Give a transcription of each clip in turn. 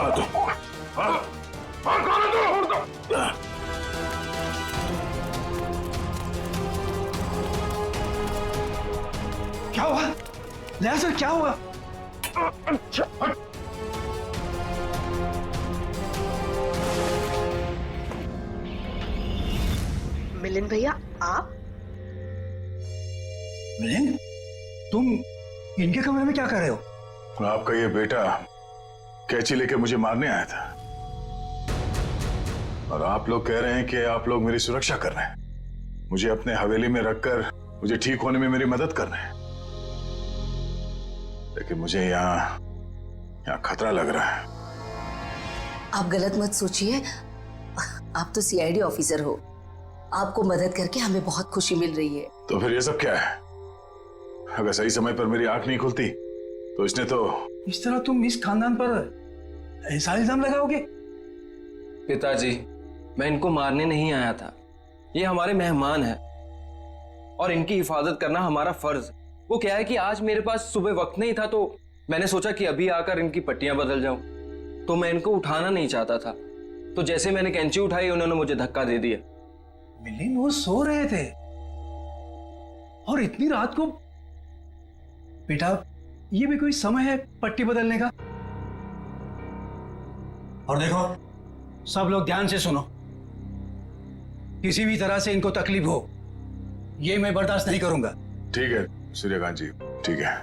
कौन है तू? हाँ? कौन है तू? क्या हुआ लया सर, क्या हुआ? अच्छा, मिलिंद भैया, आप? मिलिंद, तुम इनके कमरे में क्या कर रहे हो? आपका ये बेटा कैंची लेके मुझे मारने आया था और आप लोग कह रहे हैं कि आप लोग मेरी सुरक्षा कर रहे हैं, मुझे अपने हवेली में रखकर मुझे ठीक होने में मेरी मदद कर रहे हैं। लेकिन मुझे यहाँ खतरा लग रहा है। आप गलत मत सोचिए, आप तो सीआईडी ऑफिसर हो, आपको मदद करके हमें बहुत खुशी मिल रही है। तो फिर ये सब क्या है? अगर सही समय पर मेरी आंख नहीं खुलती तो इसने तो... इस तरह तुम इस खानदान पर ऐसा इल्जाम लगाओगे? पिताजी, मैं इनको मारने नहीं आया था, ये हमारे मेहमान हैं और इनकी हिफाजत करना हमारा फर्ज है। वो क्या है कि आज मेरे पास सुबह वक्त नहीं था तो मैंने सोचा कि अभी आकर इनकी पट्टियां बदल जाऊं, तो मैं इनको उठाना नहीं चाहता था, तो जैसे मैंने कैंची उठाई उन्होंने मुझे धक्का दे दिया। मिलिंद, वो सो रहे थे और इतनी रात को? बेटा, ये भी कोई समय है पट्टी बदलने का? और देखो, सब लोग ध्यान से सुनो, किसी भी तरह से इनको तकलीफ हो ये मैं बर्दाश्त नहीं करूंगा। ठीक है सूर्यकांत जी, ठीक है।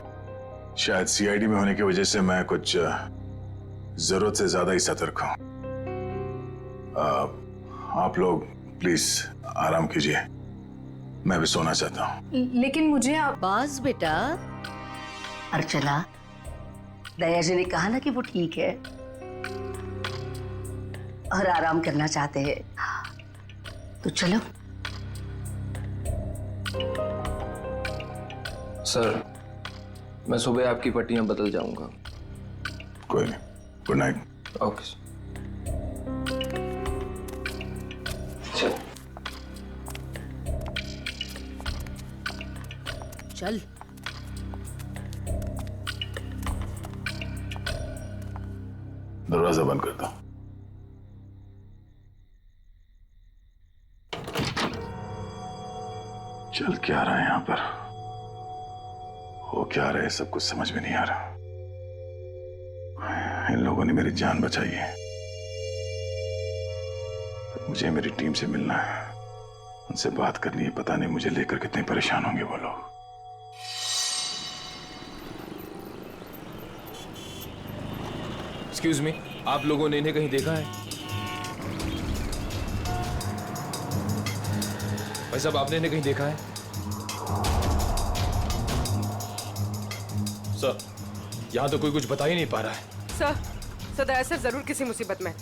शायद सीआईडी में होने की वजह से मैं कुछ जरूरत से ज्यादा ही सतर्क हूं। आप लोग प्लीज आराम कीजिए, मैं भी सोना चाहता हूं। लेकिन मुझे बाज बेटा, अर्चना, दया जी ने कहा ना कि वो ठीक है और आराम करना चाहते हैं, तो चलो। सर, मैं सुबह आपकी पट्टियां बदल जाऊंगा। कोई नहीं, गुड नाइट। Okay sir. चल। दरवाजा बंद कर दो। चल क्या रहा है यहां पर, हो क्या रहा है, सब कुछ समझ में नहीं आ रहा। इन लोगों ने मेरी जान बचाई है, पर मुझे मेरी टीम से मिलना है, उनसे बात करनी है। पता नहीं मुझे लेकर कितने परेशान होंगे वो लोग। एक्सक्यूज मी, आप लोगों ने इन्हें कहीं देखा है? भाई साहब, आपने इन्हें कहीं देखा है? सर, यहाँ तो कोई कुछ बता ही नहीं पा रहा है। सर, दया सर जरूर किसी मुसीबत में,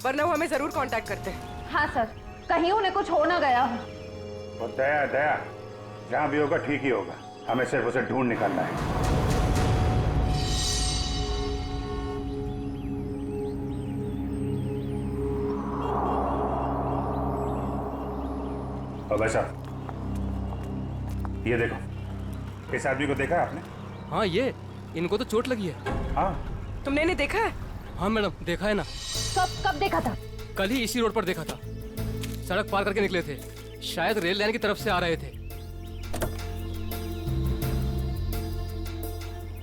वरना वो हमें जरूर कांटेक्ट करते हैं। हाँ सर, कहीं उन्हें कुछ हो ना गया हो। और दया जहाँ भी होगा ठीक ही होगा, हमें सिर्फ उसे ढूंढ निकालना है। और भाई साहब, ये देखो, इस आदमी को देखा है आपने? हाँ, ये इनको तो चोट लगी है। हाँ, तुमने इन्हें देखा है? हाँ मैडम, देखा है ना। कब देखा था? कल ही इसी रोड पर देखा था, सड़क पार करके निकले थे, शायद रेल लाइन की तरफ से आ रहे थे।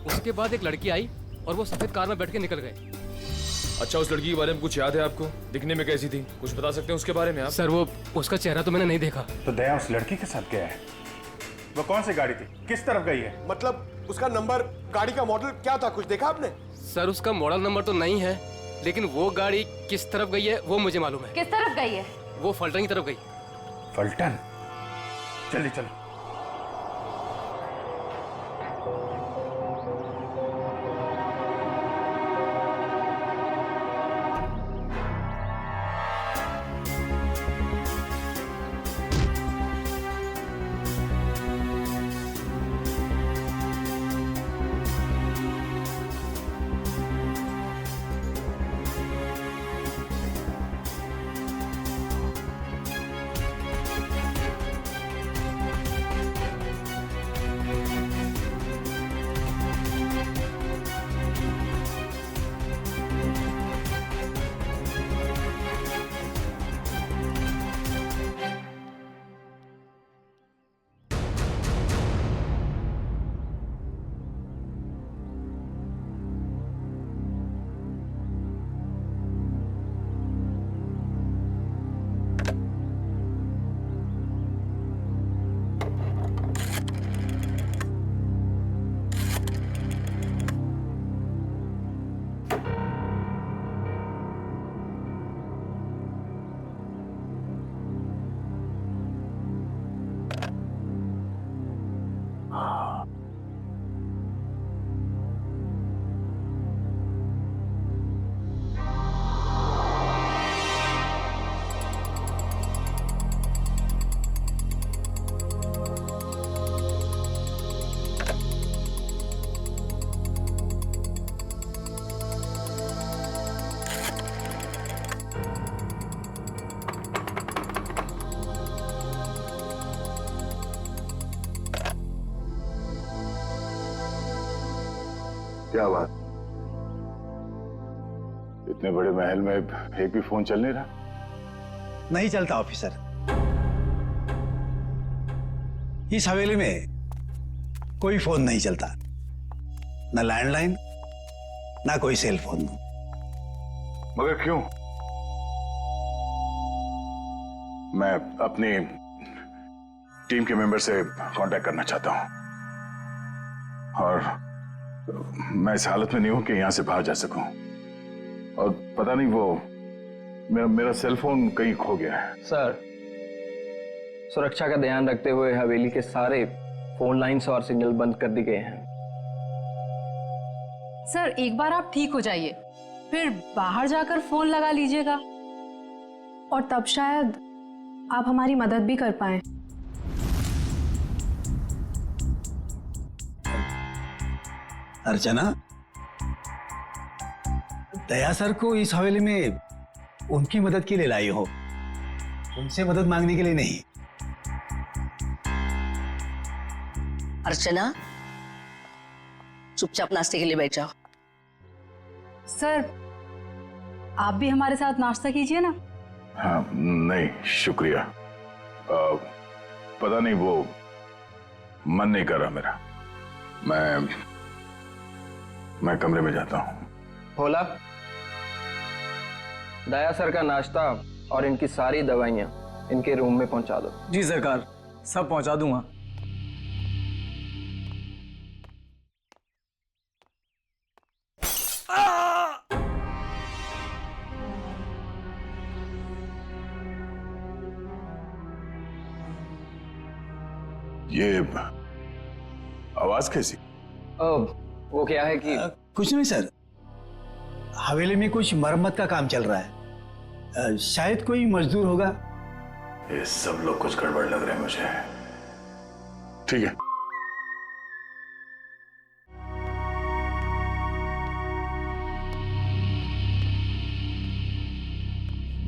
उसके बाद एक लड़की आई और वो सफेद कार में बैठ के निकल गए। अच्छा, उस लड़की के बारे में कुछ याद है आपको? दिखने में कैसी थी, कुछ बता सकते हैं उसके बारे में आप? सर, वो उसका चेहरा तो मैंने नहीं देखा। तो दया उस लड़की के साथ गया है? वो कौन सी गाड़ी थी, किस तरफ गई है? मतलब उसका नंबर, गाड़ी का मॉडल क्या था, कुछ देखा आपने? सर, उसका मॉडल नंबर तो नहीं है, लेकिन वो गाड़ी किस तरफ गई है वो मुझे मालूम है। किस तरफ गई है? वो फलटन की तरफ गई। फलटन? चलिए चलो। क्या बात, इतने बड़े महल में एक भी फोन चल नहीं रहा? नहीं चलता ऑफिसर। इस हवेली में कोई फोन नहीं चलता, ना लैंडलाइन ना कोई सेल फोन। मगर क्यों? मैं अपनी टीम के मेंबर से कांटेक्ट करना चाहता हूं और मैं इस हालत में नहीं हूं कि यहां से बाहर जा सकूं। और पता नहीं वो मेरा सेल फोन कहीं खो गया है। सर, सुरक्षा का ध्यान रखते हुए हवेली के सारे फोन लाइन्स और सिग्नल बंद कर दिए गए हैं। सर एक बार आप ठीक हो जाइए, फिर बाहर जाकर फोन लगा लीजिएगा और तब शायद आप हमारी मदद भी कर पाए। अर्चना, दया सर को इस हवेली में उनकी मदद के लिए लाई हो, उनसे मदद मांगने के लिए नहीं। अर्चना, चुपचाप नाश्ते के लिए बैठ जाओ। सर आप भी हमारे साथ नाश्ता कीजिए ना। हाँ, नहीं शुक्रिया। पता नहीं वो मन नहीं कर रहा मेरा। मैं कमरे में जाता हूँ। भोला, दया सर का नाश्ता और इनकी सारी दवाइयाँ इनके रूम में पहुंचा दो। जी सरकार, सब पहुंचा दूंगा। ये आवाज कैसी? वो क्या है कि कुछ नहीं सर, हवेली में कुछ मरम्मत का काम चल रहा है, शायद कोई मजदूर होगा। ये सब लोग कुछ गड़बड़ लग रहे हैं मुझे। ठीक है,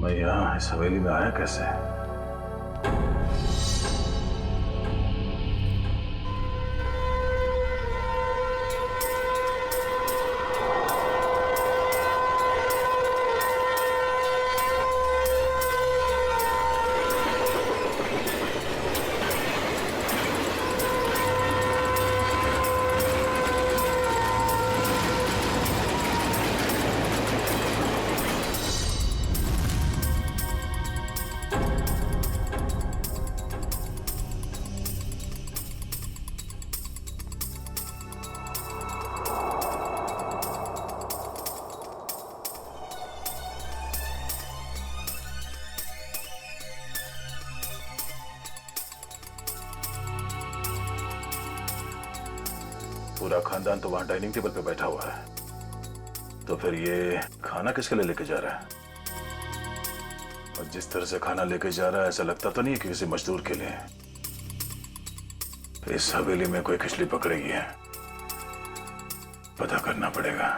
मैं यहाँ इस हवेली में आया कैसे? पूरा खानदान तो वहां डाइनिंग टेबल पे बैठा हुआ है, तो फिर ये खाना किसके लिए लेके जा रहा है? और जिस तरह से खाना लेके जा रहा है ऐसा लगता तो नहीं है कि किसी मजदूर के लिए। इस हवेली में कोई खिचड़ी पकड़ेगी है, पता करना पड़ेगा।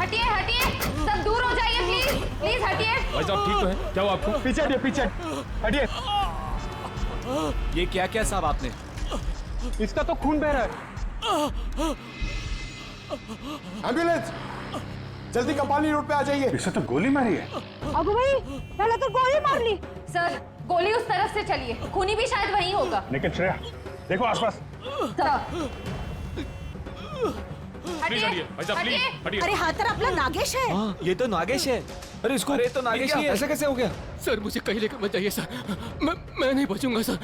हटिए हटिए, सब दूर हो जाइए प्लीज, प्लीज हटिए। भाई साहब ठीक तो है? क्या हुआ आपको? पीछे हटिए, पीछे हटिए। ये क्या क्या साहब आपने? इसका तो खून बह रहा है। एम्बुलेंस, जल्दी कपाली रोड पे आ जाइए। इसे तो गोली मारी है। अगो भाई, पहले तो गोली मार ली। सर गोली उस तरफ से चली है, खूनी भी शायद वहीं होगा। लेकिन श्रेया, देखो आसपास। प्लीज हटिए भाई साहब, प्लीज हटिए। अरे हाथ तरफ अपना नागेश है। ये तो नागेश है। अरे इसको, अरे तो नागेश ही है। ऐसा कैसे हो गया? सर मुझे कहीं लेकर मत जाइए सर, मैं नहीं बचूंगा सर।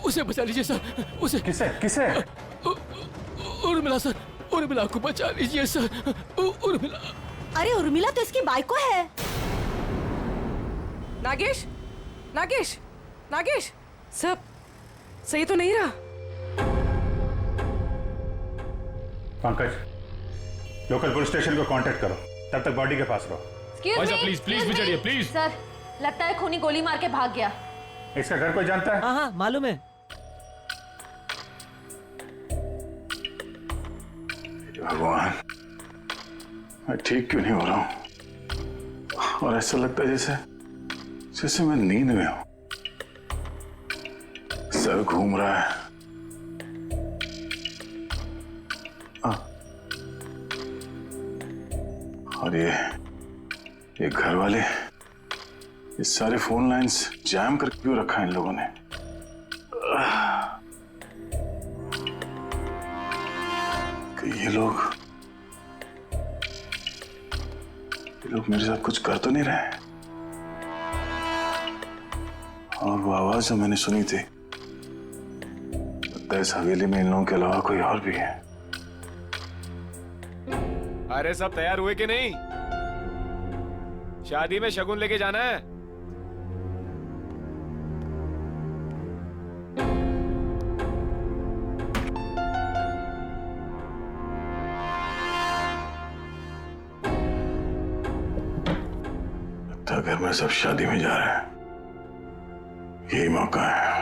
उसे बचा लीजिए सर, उसे। किसे किसे? उर्मिला सर, उर्मिला को बचा लीजिए सर, उर्मिला। अरे उर्मिला तो इसकी बाइको है। नागेश, नागेश, नागेश, सब सही तो नहीं रहा? पंकज, लोकल पुलिस स्टेशन को कांटेक्ट करो, तब तक बॉडी के पास रहो। भाई साहब प्लीज प्लीज भी चढ़िए प्लीज। सर लगता है खूनी गोली मार के भाग गया। इसका घर कोई जानता है? हाँ मालूम है। भगवान, मैं ठीक क्यों नहीं हो रहा हूं? और ऐसा लगता है जैसे जैसे मैं नींद में हूं। सर घूम रहा है। और ये घर वाले, ये सारे फोन लाइंस जैम करके क्यों रखा है इन लोगों ने? कि ये लोग मेरे साथ कुछ कर तो नहीं रहे? और वो आवाज जो मैंने सुनी थी, लगता है इस हवेली में इन लोगों के अलावा कोई और भी है। अरे सब तैयार हुए कि नहीं? शादी में शगुन लेके जाना है। लगता है घर में सब शादी में जा रहे हैं। यही मौका है।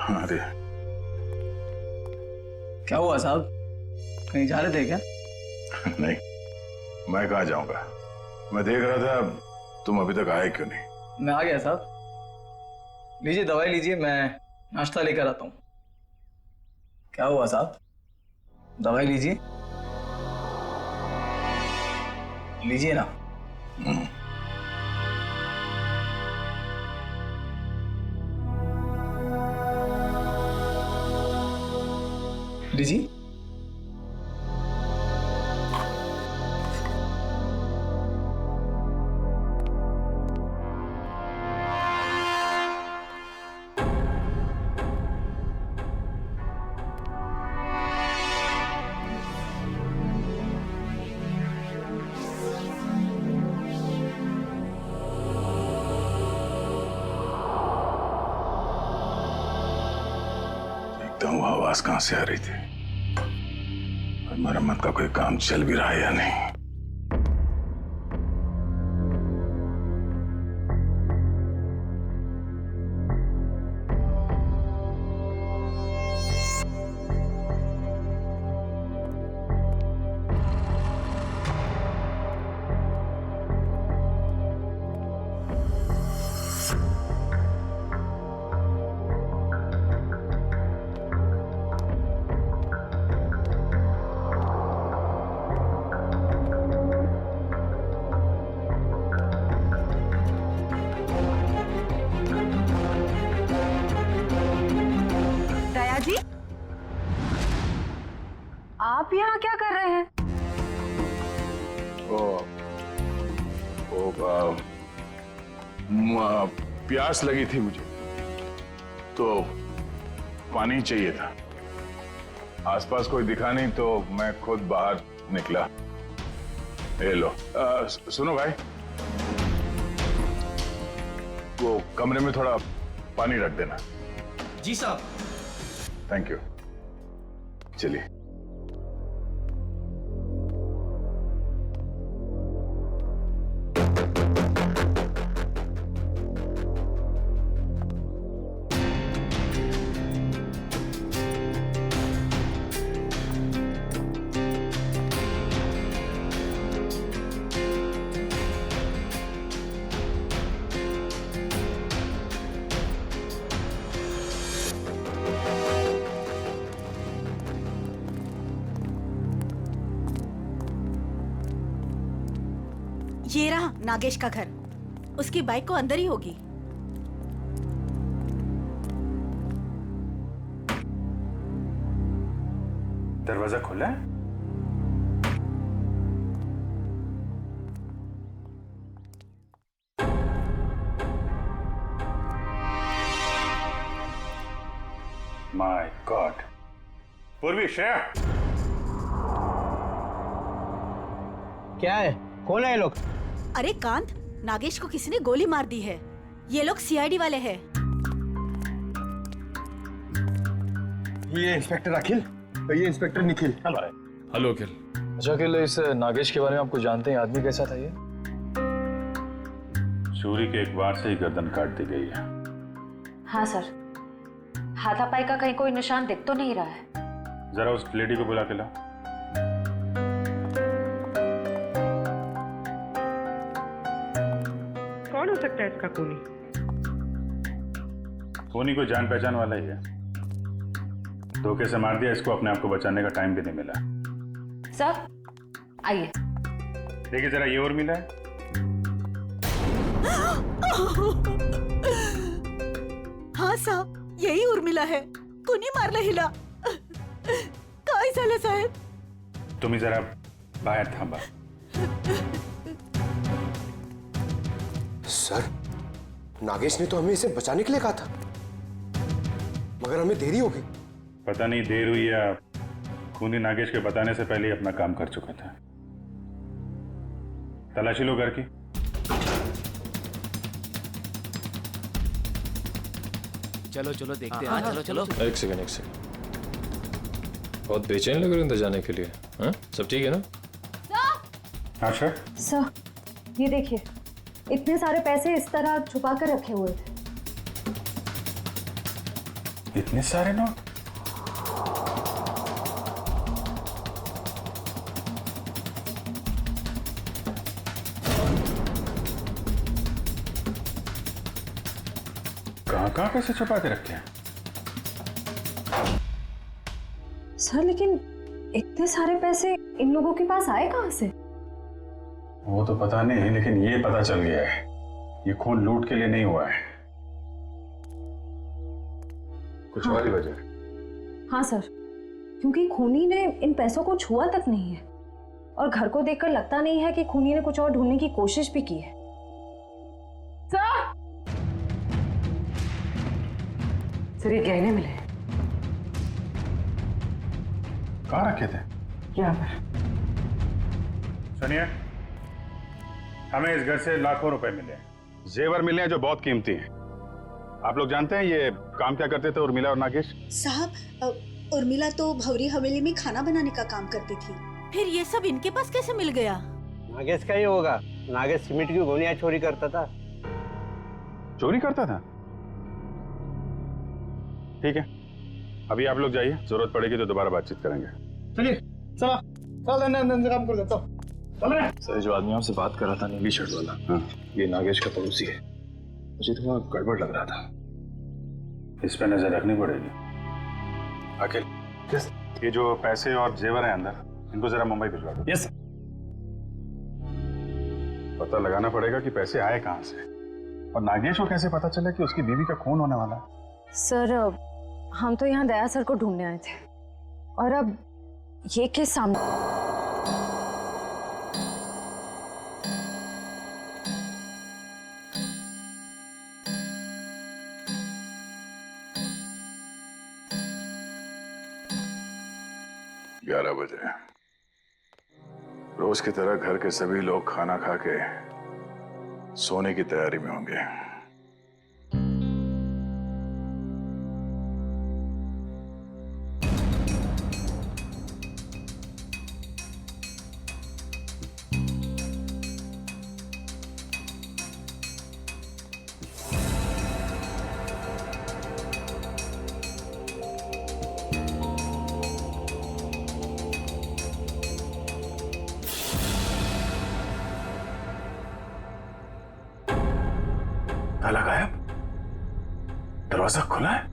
अरे क्या हुआ साहब, कहीं जा रहे थे क्या? नहीं, मैं कहाँ जाऊंगा। मैं देख रहा था तुम अभी तक आए क्यों नहीं। मैं आ गया साहब। लीजिए दवाई लीजिए, मैं नाश्ता लेकर आता हूँ। क्या हुआ साहब, दवाई लीजिए, लीजिए ना। लीजिए। देखता हूँ आवाज कहां से आ रही थी और मरम्मत का कोई काम चल भी रहा है या नहीं। आप यहाँ क्या कर रहे हैं? प्यास लगी थी मुझे तो पानी चाहिए था। आसपास कोई दिखा नहीं तो मैं खुद बाहर निकला। ये लो। सुनो भाई, वो कमरे में थोड़ा पानी रख देना। जी साहब। Thank you. चलिए। ये रहा नागेश का घर। उसकी बाइक को अंदर ही होगी। दरवाजा खुला है? My God. पूर्वी, श्रेया, क्या है, कौन है ये लोग? अरे कांत, नागेश को किसी ने गोली मार दी है। ये लोग सीआईडी वाले हैं। ये इंस्पेक्टर अखिल, ये इंस्पेक्टर निखिल। हेलो अखिल। अच्छा अकेले इस नागेश के बारे में आपको जानते हैं, आदमी कैसा था ये? चोरी के एक वार से ही गर्दन काट दी गई है। हाँ सर, हाथापाई का कहीं कोई निशान दिख तो नहीं रहा है। जरा उस लेडी को बुला के लाओ। कौन हो सकता है इसका खूनी? खूनी कोई जान पहचान वाला ही है। धोखे से मार दिया इसको, अपने आप को बचाने का टाइम भी नहीं मिला। सर आइए। देखिए जरा, ये और मिला है। हाँ साहब, यही उर्मिला है. कुणी मारला हिला. काय झालं साहेब? तुम्ही जरा बाहेर थांबा. सर, नागेश ने तो हमें इसे बचाने के लिए कहा था, मगर हमें देरी हो गई. पता नहीं देर हुई या खूनी नागेश के बताने से पहले ही अपना काम कर चुका था. तलाशी लो घर की. चलो चलो देखते हैं. चलो चलो. एक सेकंड. बहुत बेचैन लग रहे हैं अंदर जाने के लिए. हाँ, सब ठीक है ना? हाँ सर. सर, ये देखिए, इतने सारे पैसे इस तरह छुपा कर रखे हुए थे. इतने सारे नोट? कहाँ पैसे छुपा के रखे हैं? सर, लेकिन इतने सारे पैसे इन लोगों के पास आए कहाँ से? वो तो पता नहीं, लेकिन ये पता चल गया है ये खून लूट के लिए नहीं हुआ है. कुछ और ही वजह है. हाँ सर, क्योंकि खूनी ने इन पैसों को छुआ तक नहीं है और घर को देखकर लगता नहीं है कि खूनी ने कुछ और ढूंढने की कोशिश भी की है. सर, ये गहने मिले. कहाँ रखे थे? यहाँ पर. सुनिए, हमें इस घर से लाखों रुपए मिले हैं, जेवर मिले हैं जो बहुत कीमती हैं. आप लोग जानते हैं ये काम क्या करते थे उर्मिला और नागेश? साहब, उर्मिला तो भवरी हवेली में खाना बनाने का काम करती थी. फिर ये सब इनके पास कैसे मिल गया? नागेश का ही होगा. नागेश सीमेंट की गोनियां चोरी करता था. चोरी करता था? ठीक है, अभी आप लोग जाइए, जरूरत पड़ेगी तो दोबारा बातचीत करेंगे. चलिए, चला चल काम कर लेता हूँ. चल रहे. सर, जो आदमी आपसे बात कर रहा था नीली शर्ट वाला, हाँ, ये नागेश का पड़ोसी है. मुझे थोड़ा गड़बड़ लग रहा था. इस पे नजर रखनी पड़ेगी. अखिल, ये जो पैसे और जेवर है अंदर, इनको जरा मुंबई भिजवा दो. Yes sir. पता लगाना पड़ेगा कि पैसे आए कहाँ से, और नागेश को कैसे पता चला कि उसकी बीवी का खून होने वाला है. सर, हम तो यहाँ दया सर को ढूंढने आए थे और अब ये केस सामने. 11 बजे रोज की तरह घर के सभी लोग खाना खा के सोने की तैयारी में होंगे. ताला गायब, दरवाजा खुला है.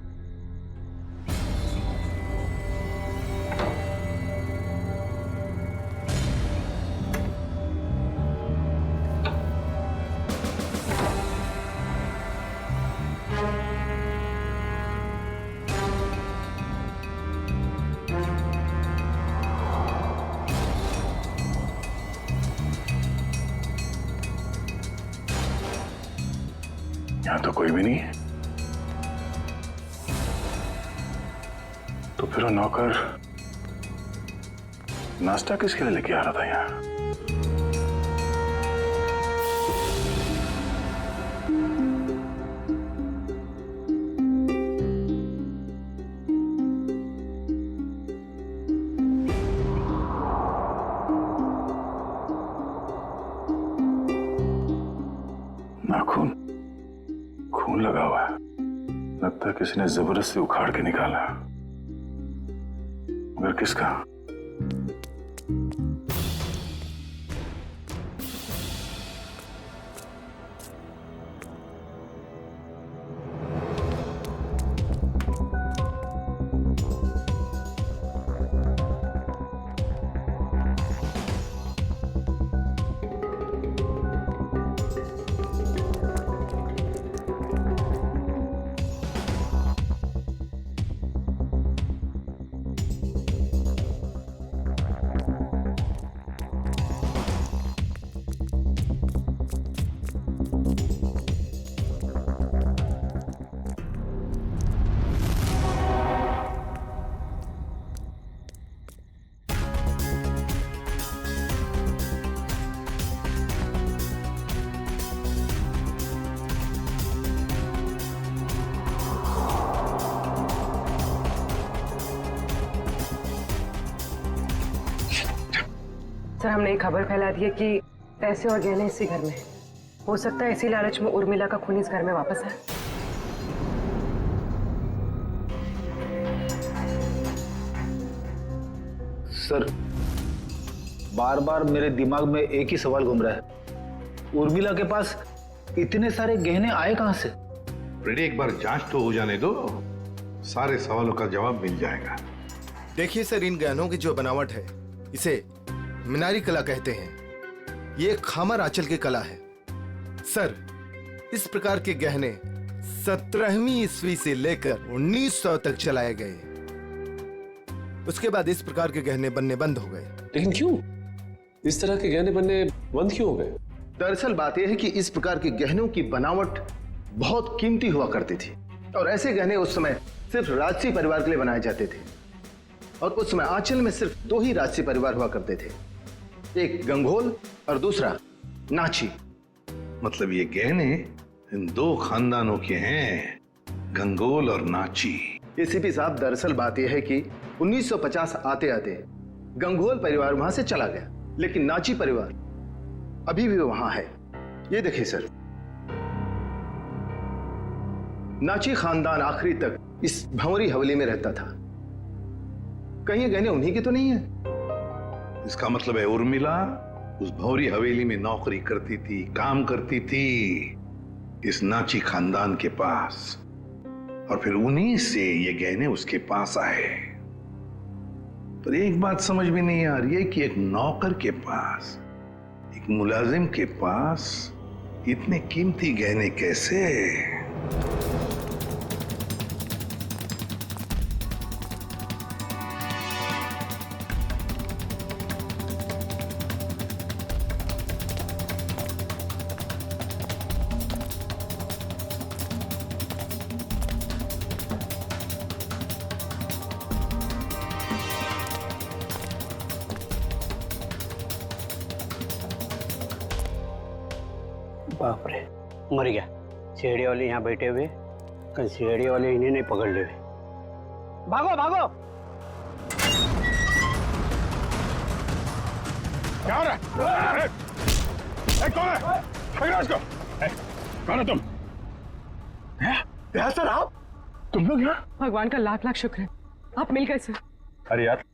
यहां तो कोई भी नहीं है. तो फिर वो नौकर नाश्ता किसके लिए लेके आ रहा था यहाँ? खून लगा हुआ है। लगता है किसी ने जबरदस्ती उखाड़ के निकाला, मगर किसका? सर, हमने एक खबर फैला दी है कि पैसे और गहने इसी घर में हैं। हो सकता है इसी लालच में उर्मिला का खून इस घर में वापस आए। सर, बार बार मेरे दिमाग में एक ही सवाल घूम रहा है, उर्मिला के पास इतने सारे गहने आए कहां से? फ्रेडी, एक बार जांच तो हो जाने दो, सारे सवालों का जवाब मिल जाएगा। देखिए सर, इन गहनों की जो बनावट है इसे मीनारी कला कहते हैं। ये खामर आंचल की कला है। सर, इस प्रकार के गहने 17वीं ईस्वी से लेकर 1900 तक चलाए गए। उसके बाद इस प्रकार के गहने बनने बंद हो गए। लेकिन क्यों? इस तरह के गहने बनने बंद क्यों हो गए? दरअसल बात यह है कि इस प्रकार के गहनों की बनावट बहुत कीमती हुआ करती थी और ऐसे गहने उस समय सिर्फ राजसी परिवार के लिए बनाए जाते थे। और उस समय आंचल में सिर्फ 2 ही राजसी परिवार हुआ करते थे, एक गंगोल और दूसरा नाची। मतलब ये गहने इन 2 खानदानों के हैं, गंगोल और नाची। एसीपी साहब, दरअसल बात यह है कि 1950 आते आते गंगोल परिवार वहां से चला गया, लेकिन नाची परिवार अभी भी वहां है। ये देखिए सर, नाची खानदान आखिरी तक इस भंवरी हवेली में रहता था। कहीं ये गहने उन्हीं के तो नहीं है? इसका मतलब है उर्मिला उस भौरी हवेली में नौकरी करती थी, काम करती थी इस नाची खानदान के पास, और फिर उन्हीं से ये गहने उसके पास आए। पर एक बात समझ में नहीं आ रही है कि एक नौकर के पास, एक मुलाजिम के पास इतने कीमती गहने कैसे? बाप रे, मर गया। सीढ़ी वाले यहाँ बैठे हुए, कहीं सीढ़ी वाले इन्हें नहीं पकड़ ले। भागो भागो। क्या हो रहा है? कौन है? पकड़ो इसको। कौन है तुम? सर, आप? तुम लोग यहाँ? भगवान का लाख लाख शुक्र है, आप मिल गए सर। अरे यार,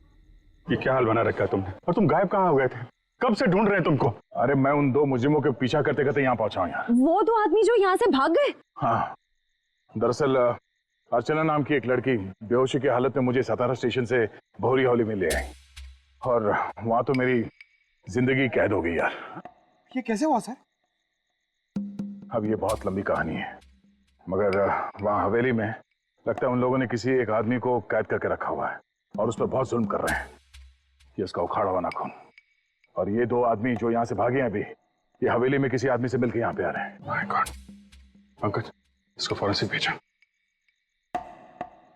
ये क्या हाल बना रखा है तुमने? और तुम गायब कहाँ हो गए थे? कब से ढूंढ रहे हैं तुमको? अरे मैं उन 2 मुजरिमों के पीछा करते करते यहाँ पहुंचा हूँ यार। वो 2 आदमी जो यहाँ से भाग गए? हाँ, दरअसल अर्चना नाम की एक लड़की बेहोशी की हालत में मुझे सतारा स्टेशन से भौरी हवेली में ले आई, और वहां तो मेरी जिंदगी कैद हो गई यार। ये कैसे हुआ सर? अब ये बहुत लंबी कहानी है, मगर वहां हवेली में लगता है उन लोगों ने किसी एक आदमी को कैद करके रखा हुआ है और उस पर बहुत जुल्म कर रहे हैं। ये उसका उखाड़ा हुआ नाखून, और ये 2 आदमी जो यहाँ से भागे हैं अभी, ये हवेली में किसी आदमी से मिलकर यहाँ पे आ रहे हैं। My God. पंकज, इसको फॉरेंसिक भेजा।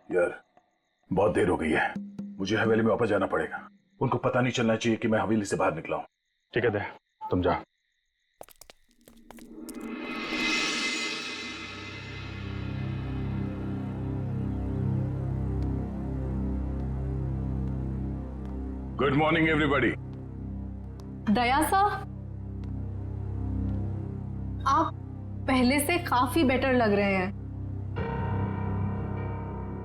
यार बहुत देर हो गई है, मुझे हवेली में वापस जाना पड़ेगा। उनको पता नहीं चलना चाहिए कि मैं हवेली से बाहर निकला हूं। ठीक है, दे तुम जा। Good morning everybody. दया साहब, आप पहले से काफी बेटर लग रहे हैं।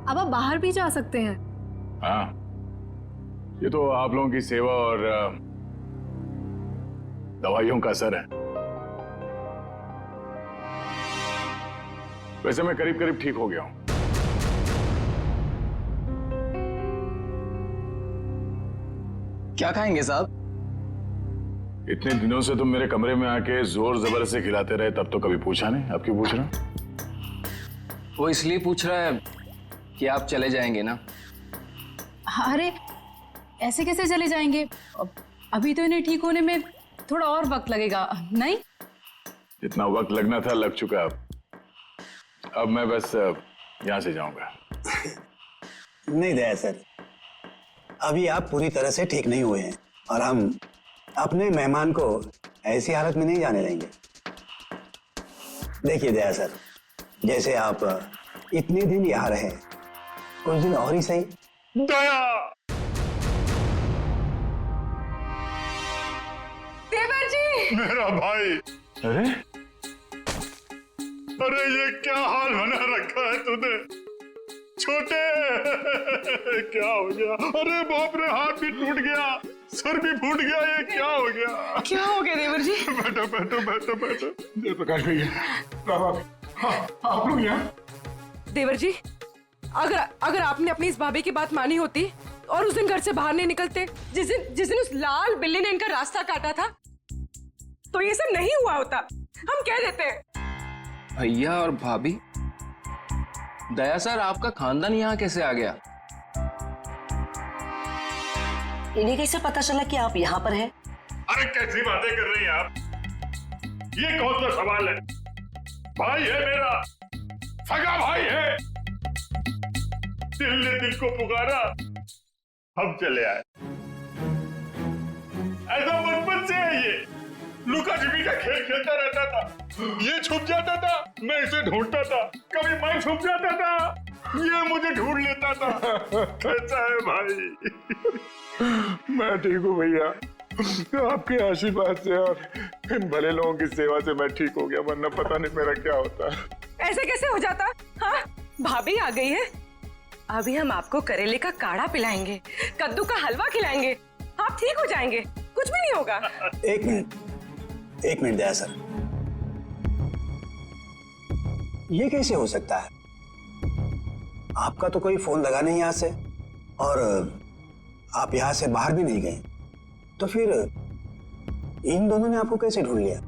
अब आप बाहर भी जा सकते हैं। हाँ, ये तो आप लोगों की सेवा और दवाइयों का असर है। वैसे मैं करीब करीब ठीक हो गया हूं। क्या खाएंगे साहब? इतने दिनों से तुम मेरे कमरे में आके जोर जबरदस्ती खिलाते रहे, तब तो कभी पूछा नहीं, अब क्यों पूछ रहे हो? वो इसलिए पूछ रहा है कि आप चले जाएंगे ना। अरे ऐसे कैसे चले जाएंगे? अभी तो इन्हें ठीक होने में थोड़ा और वक्त लगेगा, नहीं? जितना वक्त लगना था लग चुका। अब मैं बस यहां से जाऊंगा। नहीं दया सर, अभी आप पूरी तरह से ठीक नहीं हुए हैं और हम अपने मेहमान को ऐसी हालत में नहीं जाने देंगे। देखिए दया सर, जैसे आप इतने दिन यहाँ रहे, कुछ दिन और ही सही। दया! देवर जी! मेरा भाई! अरे अरे ये क्या हाल बना रखा है तूने? छोटे क्या हो गया? अरे बाप रे, हाथ भी टूट गया, सर भी फूट गया, ये क्या हो गया? क्या हो गया देवर जी? बैठो बैठो बैठो बैठो। जयप्रकाश भैया, हाँ, आप लोग यहाँ। देवर जी, अगर आपने अपनी इस भाभी की बात मानी होती और उस दिन घर से बाहर नहीं निकलते, जिस दिन उस लाल बिल्ली ने इनका रास्ता काटा था, तो ये सब नहीं हुआ होता। हम कह देते हैं। भैया और भाभी, दया सर आपका खानदान यहाँ कैसे आ गया? इन्हें कैसे पता चला कि आप यहाँ पर हैं? अरे कैसी बातें कर रही हैं आप? ये कौन सा सवाल है? भाई है मेरा, सगा भाई है। दिल ने दिल को पुकारा, हम चले आए। ऐसा बचपन से है ये। लुका छिपी का खेल खेलता रहता था। ये छुप जाता था, मैं इसे ढूंढता था। कभी मैं छुप जाता था, ये मुझे ढूंढ लेता था। कैसा है भाई? मैं ठीक हूँ भैया, आपके आशीर्वाद से और इन भले लोगों की सेवा से मैं ठीक हो गया, वरना पता नहीं मेरा क्या होता। ऐसे कैसे हो जाता? हाँ, भाभी आ गई है। अभी हम आपको करेले का काढ़ा पिलाएंगे, कद्दू का हलवा खिलाएंगे, आप ठीक हो जाएंगे, कुछ भी नहीं होगा। एक मिनट दया सर, ये कैसे हो सकता है? आपका तो कोई फोन लगा नहीं यहाँ से और आप यहाँ से बाहर भी नहीं गए, तो फिर इन दोनों ने आपको कैसे ढूंढ लिया?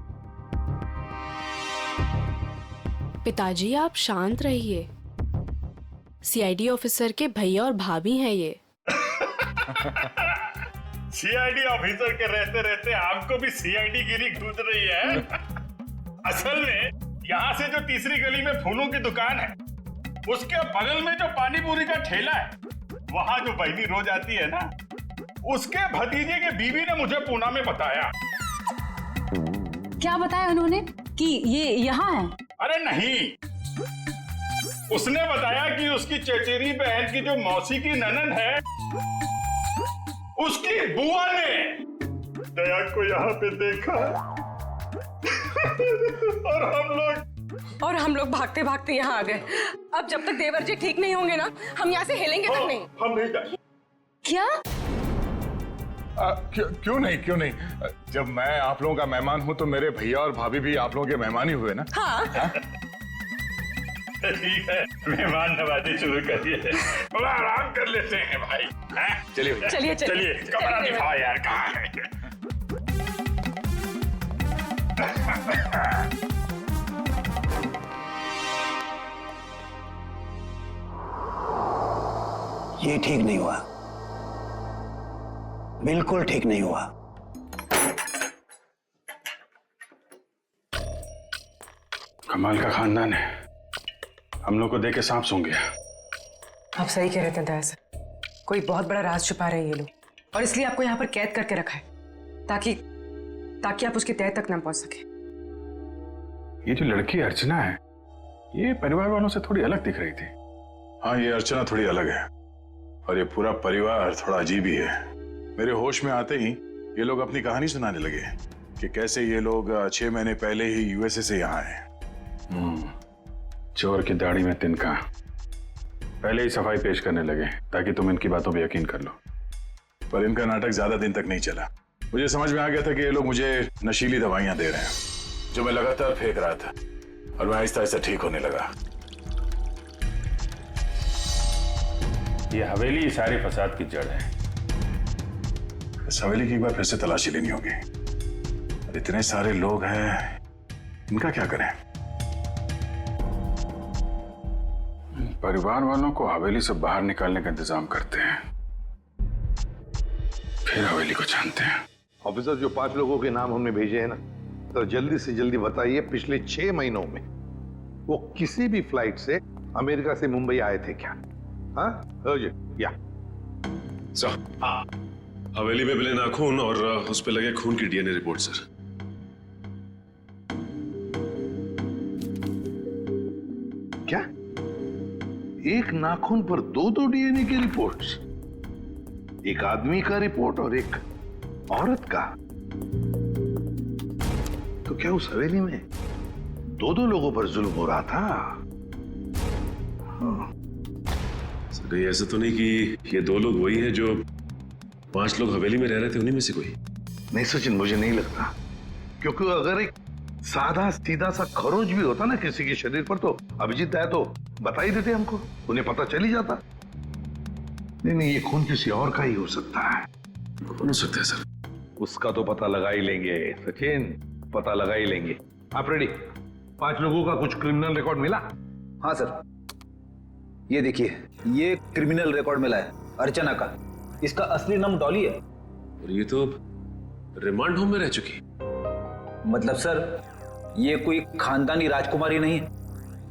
पिताजी आप शांत रहिए, सीआईडी ऑफिसर के भैया और भाभी हैं ये। सीआईडी ऑफिसर के रहते रहते आपको भी सीआईडी गिरी घुस रही है। असल में यहाँ से जो तीसरी गली में फूलों की दुकान है, उसके बगल में जो पानी पूरी का ठेला है, वहाँ जो बहनी रोज आती है ना, उसके भतीजे के बीवी ने मुझे पूना में बताया। क्या बताया उन्होंने कि ये यहाँ है? अरे नहीं, उसने बताया कि उसकी चचेरी बहन की जो मौसी की ननद है, उसकी बुआ ने दया को यहाँ पे देखा। और हम लोग भागते भागते यहाँ आ गए। अब जब तक देवर जी ठीक नहीं होंगे ना, हम यहाँ से हिलेंगे तक नहीं। हम नहीं जाएंगे। क्या? क्यों नहीं? जब मैं आप लोगों का मेहमान हूँ तो मेरे भैया और भाभी भी आप लोगों के मेहमान ही हुए ना। हाँ। ठीक है, मेहमान नवाजी शुरू करिए। थोड़ा आराम कर लेते हैं भाई। चलिए चलिए, कमरा दिखाओ यार, कहाँ है? ये ठीक नहीं हुआ, बिल्कुल ठीक नहीं हुआ। कमाल का खानदान है, हम लोग को देख के सांप सूंघ गया। आप सही कह रहे थे दया सर, कोई बहुत बड़ा राज छुपा रहे हैं ये लोग, और इसलिए आपको यहाँ पर कैद करके रखा है ताकि आप उसकी तह तक ना पहुंच सके। ये जो लड़की अर्चना है, ये परिवार वालों से थोड़ी अलग दिख रही थी। हाँ, ये अर्चना थोड़ी अलग है और ये पूरा परिवार थोड़ा अजीब ही है। मेरे होश में आते ही ये लोग अपनी कहानी सुनाने लगे कि कैसे ये लोग 6 महीने पहले ही यूएसए से यहाँ आए। चोर की दाढ़ी में तिनका। पहले ही सफाई पेश करने लगे ताकि तुम इनकी बातों पे यकीन कर लो। पर इनका नाटक ज्यादा दिन तक नहीं चला। मुझे समझ में आ गया था कि ये लोग मुझे नशीली दवाइयां दे रहे हैं जो मैं लगातार फेंक रहा था, और मैं आहिस्ता आहिस्ता ठीक होने लगा। ये हवेली सारे फसाद की जड़ है। इस हवेली की एक बार फिर से तलाशी लेनी होगी। और इतने सारे लोग हैं, इनका क्या करें? परिवार वालों को हवेली से बाहर निकालने का इंतजाम करते हैं, फिर हवेली को जानते हैं। ऑफिसर, जो 5 लोगों के नाम हमने भेजे हैं ना, तो जल्दी से जल्दी बताइए पिछले 6 महीनों में वो किसी भी फ्लाइट से अमेरिका से मुंबई आए थे क्या? हाँ या सर, हवेली में मिले नाखून और उस पे लगे खून की डीएनए रिपोर्ट सर। क्या? एक नाखून पर 2-2 डीएनए की रिपोर्ट्स? एक आदमी का रिपोर्ट और एक औरत का? तो क्या उस हवेली में 2-2 लोगों पर जुल्म हो रहा था? सर, ये ऐसा तो नहीं कि ये 2 लोग वही हैं जो 5 लोग हवेली में रह रहे थे, उन्हीं में से कोई? नहीं सचिन, मुझे नहीं लगता, क्योंकि अगर एक सादा सीधा सा खरोंच भी होता ना किसी के शरीर पर, तो अभिजीत आया तो बता ही देते हमको, उन्हें पता चल ही जाता। नहीं, ये खून किसी और का ही हो सकता है। कौन हो सकता है सर? उसका तो पता लगा ही लेंगे सचिन, पता लगा ही लेंगे। आप रेडी? 5 लोगों का कुछ क्रिमिनल रिकॉर्ड मिला? हाँ सर, ये देखिए, ये क्रिमिनल रिकॉर्ड मिला है अर्चना का। इसका असली नाम डॉली है। और ये तो रिमांड होम में रह चुकी। मतलब सर, ये कोई खानदानी राजकुमारी नहीं है,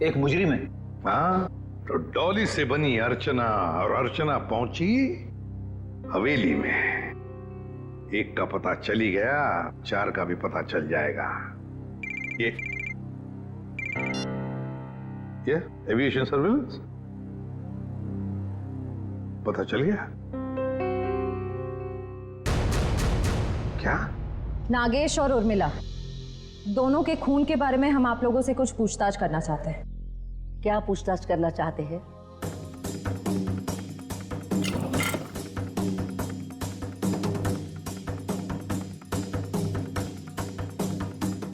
एक मुजरिम है। हाँ, तो डॉली से बनी अर्चना, और अर्चना पहुंची हवेली में। एक का पता चली गया, 4 का भी पता चल जाएगा। ये एविएशन सर्विलेंस पता चल गया क्या? नागेश और उर्मिला दोनों के खून के बारे में हम आप लोगों से कुछ पूछताछ करना चाहते हैं। क्या पूछताछ करना चाहते हैं?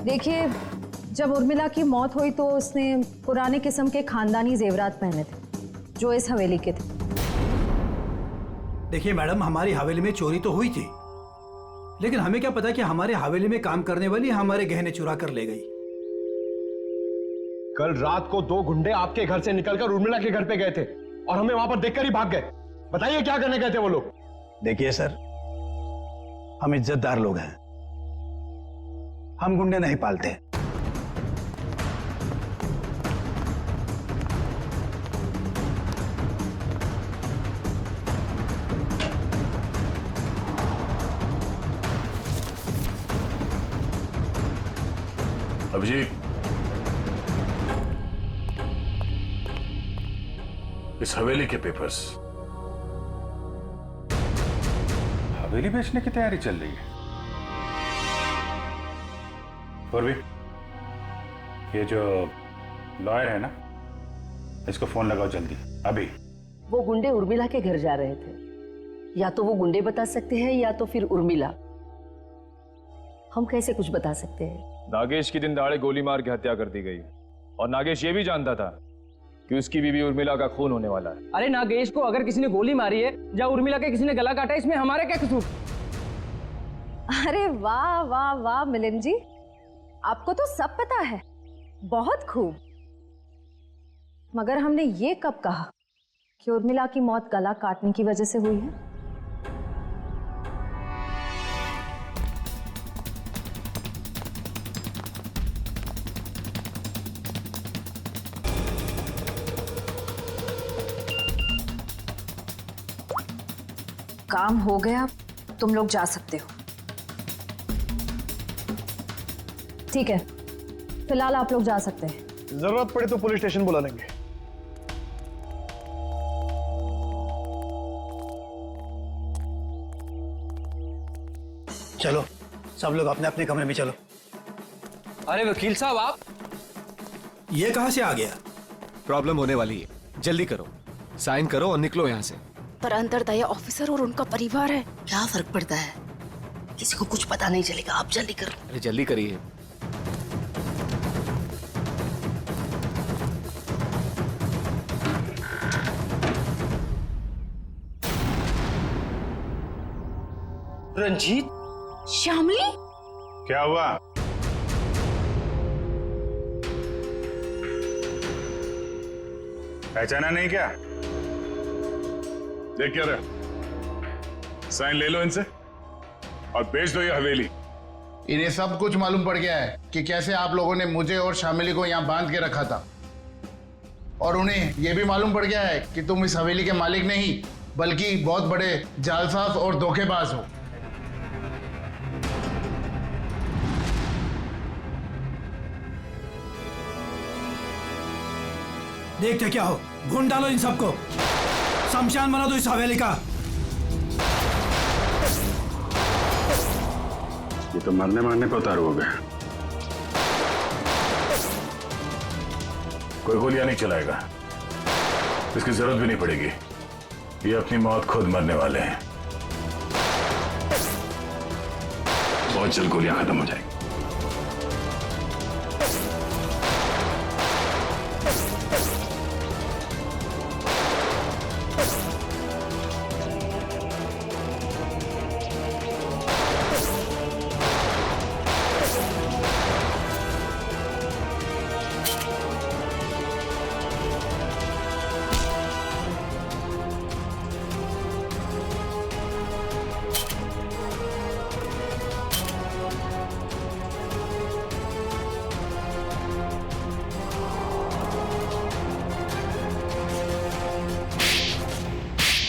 देखिए, जब उर्मिला की मौत हुई तो उसने पुराने किस्म के खानदानी जेवरात पहने थे जो इस हवेली के थे। देखिए मैडम, हमारी हवेली में चोरी तो हुई थी, लेकिन हमें क्या पता कि हमारे हवेली में काम करने वाली हमारे गहने चुरा कर ले गई। कल रात को 2 गुंडे आपके घर से निकलकर उर्मिला के घर पे गए थे और हमें वहां पर देखकर ही भाग गए। बताइए क्या करने गए थे वो लोग? देखिए सर, हम इज्जतदार लोग हैं, हम गुंडे नहीं पालते। अभिजीत, इस हवेली के पेपर्स। हवेली बेचने की तैयारी चल रही है। पूर्वी, ये जो लॉयर है ना, इसको फोन लगाओ जल्दी, अभी। वो गुंडे उर्मिला के घर जा रहे थे। या तो वो गुंडे बता सकते हैं या तो फिर उर्मिला। हम कैसे कुछ बता सकते हैं? नागेश की दिन दहाड़े गोली मार के हत्या कर दी गई, और नागेश ये भी जानता था कि उसकी बीवी उर्मिला का खून होने वाला है। अरे नागेश को अगर किसी ने गोली मारी है या उर्मिला के किसी ने गला काटा, इसमें हमारा क्या कसूर? अरे वाह वाह वाह मिलिंद जी, आपको तो सब पता है, बहुत खूब। मगर हमने ये कब कहा कि उर्मिला की मौत गला काटने की वजह से हुई है? काम हो गया, तुम लोग जा सकते हो। ठीक है, फिलहाल आप लोग जा सकते हैं। जरूरत पड़े तो पुलिस स्टेशन बुला लेंगे। चलो सब लोग अपने अपने कमरे में चलो। अरे वकील साहब, ये कहां से आ गया? प्रॉब्लम होने वाली है, जल्दी करो, साइन करो और निकलो यहाँ से। पर अंदर दया ऑफिसर और उनका परिवार है, क्या फर्क पड़ता है? किसी को कुछ पता नहीं चलेगा, आप जल्दी करो। अरे जल्दी करिए। रंजीत, श्यामली, क्या हुआ? पहचाना नहीं क्या? देख क्या रहे, साइन ले लो इनसे और बेच दो ये हवेली। इन्हें सब कुछ मालूम पड़ गया है कि कैसे आप लोगों ने मुझे और शामिली को यहाँ बांध के रखा था, और उन्हें यह भी मालूम पड़ गया है कि तुम इस हवेली के मालिक नहीं बल्कि बहुत बड़े जालसाज और धोखेबाज हो। देखते क्या हो, भून डालो इन सबको, शमशान बना दो इस हवेली का। ये तो मरने मारने पे उतारू हो गया। कोई गोलियां नहीं चलाएगा, इसकी जरूरत भी नहीं पड़ेगी। ये अपनी मौत खुद मरने वाले हैं। बहुत जल्द गोलियां खत्म हो जाएंगी।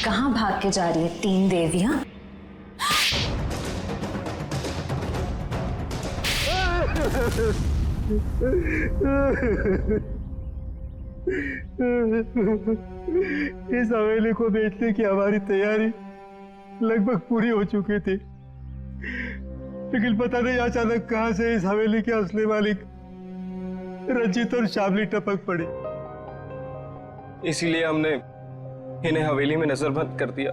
कहाँ भाग के जा रही है तीन देवियां? इस हवेली को बेचने की हमारी तैयारी लगभग पूरी हो चुकी थी, लेकिन पता नहीं अचानक कहां से इस हवेली के असली मालिक रंजीत और शामली टपक पड़ी। इसीलिए हमने इन्हें हवेली में नजरबंद कर दिया।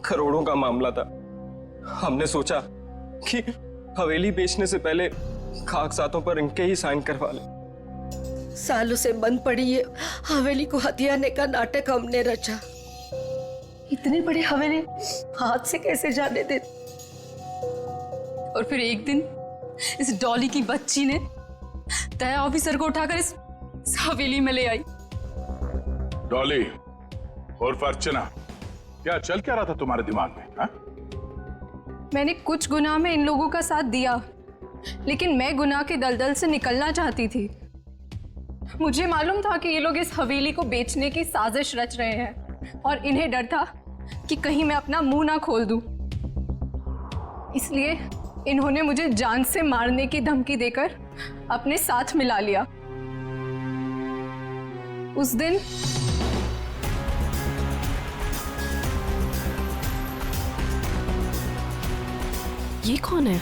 करोड़ों का मामला था। हमने सोचा कि हवेली बेचने से पहले कागजातों पर इनके ही साइन करवा ले। सालों से बंद पड़ी ये हवेली को हथियाने का नाटक हमने रचा। इतनी बड़ी हवेली हाथ से कैसे जाने दे? और फिर एक दिन इस डॉली की बच्ची ने दया ऑफिसर को उठाकर इस हवेली में ले आई। डॉली और अर्चना, क्या चल क्या रहा था तुम्हारे दिमाग में? हा? मैंने कुछ गुनाह में इन लोगों का साथ दिया, लेकिन मैं गुनाह के दलदल से निकलना चाहती थी। मुझे मालूम था कि ये लोग इस हवेली को बेचने की साजिश रच रहे हैं और इन्हें डर था कि कहीं मैं अपना मुंह ना खोल दूं। इसलिए इन्होंने मुझे जान से मारने की धमकी देकर अपने साथ मिला लिया। उस दिन ये कौन है?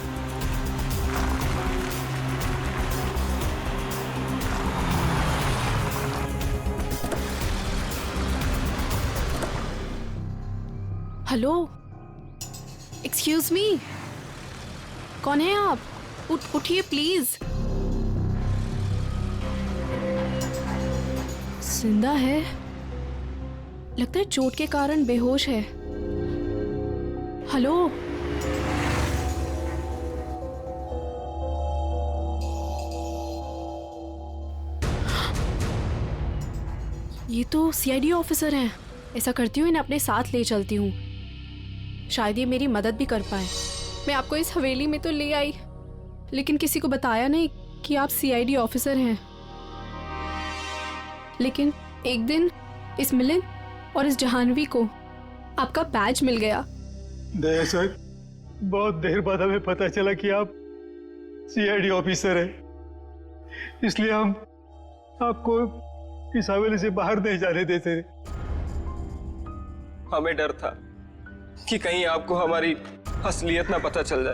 हेलो, एक्सक्यूज मी, कौन है आप? उठिए प्लीज। जिंदा है, लगता है चोट के कारण बेहोश है। हेलो, ये तो सीआईडी ऑफिसर हैं। ऐसा करती हूँ, इन्हें अपने साथ ले चलती हूँ, शायद ये मेरी मदद भी कर पाए। मैं आपको इस हवेली में तो ले आई, लेकिन किसी को बताया नहीं कि आप सीआईडी ऑफिसर हैं। लेकिन एक दिन इस मिलिंद और इस जहानवी को आपका बैज मिल गया। दया सर, बहुत देर बाद हमें पता चला कि आप सीआईडी ऑफिसर हैं, इसलिए हम आपको इस हवेली से बाहर नहीं जाने देते। हमें डर था कि कहीं आपको हमारी असलियत ना पता चल जाए,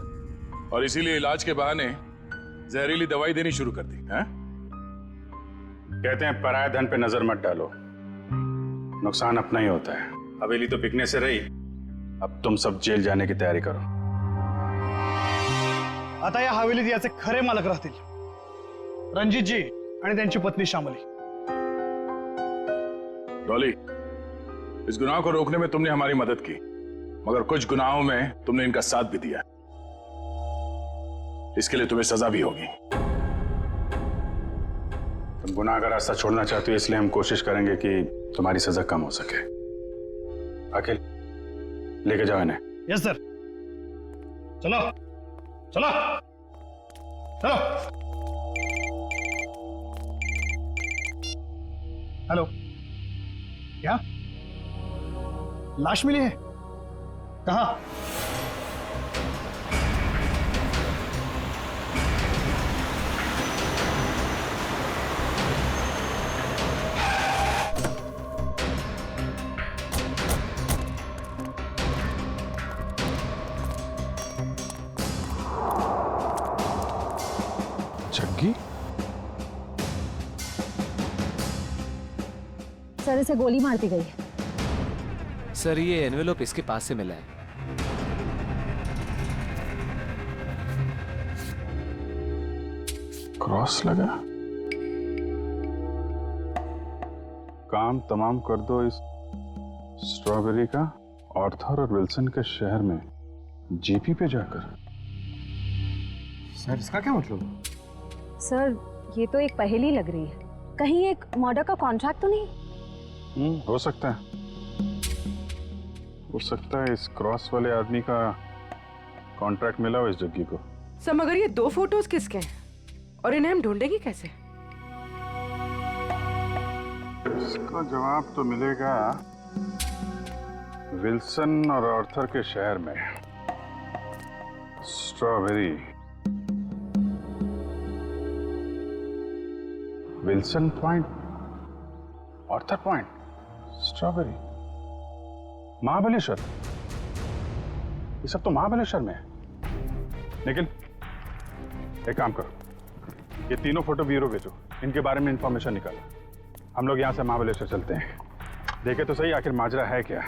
और इसीलिए इलाज के बहाने जहरीली दवाई देनी शुरू कर दी। कहते हैं पराया धन पे नजर मत डालो, नुकसान अपना ही होता है। हवेली तो बिकने से रही, अब तुम सब जेल जाने की तैयारी करो। आता या हवेलीत याचे खरे मालक राहतील रणजितजी आणि त्यांची पत्नी श्यामली। डॉली, इस गुनाह को रोकने में तुमने हमारी मदद की, मगर कुछ गुनाहों में तुमने इनका साथ भी दिया। इसके लिए तुम्हें सजा भी होगी। तुम गुनाह का रास्ता छोड़ना चाहते हो, इसलिए हम कोशिश करेंगे कि तुम्हारी सजा कम हो सके। अखिल, लेके जाओ इन्हें। Yes sir. चलो चलो चलो। हेलो, क्या लाश मिली है? कहाँ? जग्गी? सर, इसे गोली मार दी गई है। सर, ये एनवेलप इसके पास से मिला है। क्रॉस लगा। काम तमाम कर दो इस स्ट्रॉबेरी का ऑर्थर और विल्सन के शहर में जीपी पे जाकर। सर, इसका क्या मतलब? सर, ये तो एक पहेली लग रही है। कहीं एक मर्डर का कॉन्ट्रैक्ट तो नहीं? हो सकता है, हो सकता है इस क्रॉस वाले आदमी का कॉन्ट्रैक्ट मिला हो इस जग्गी को। सर, मगर ये 2 फोटोज किसके हैं और इन्हें हम ढूंढेंगे कैसे? इसका जवाब तो मिलेगा विल्सन और आर्थर के शहर में। Strawberry, Wilson point, Arthur point, strawberry, Mahabaleshwar. ये सब तो महाबलेश्वर में है। लेकिन एक काम करो, ये तीनों फोटो ब्यूरो भेजो, इनके बारे में इंफॉर्मेशन निकालो। हम लोग यहाँ से महाबलेश्वर चलते हैं, देखे तो सही आखिर माजरा है क्या।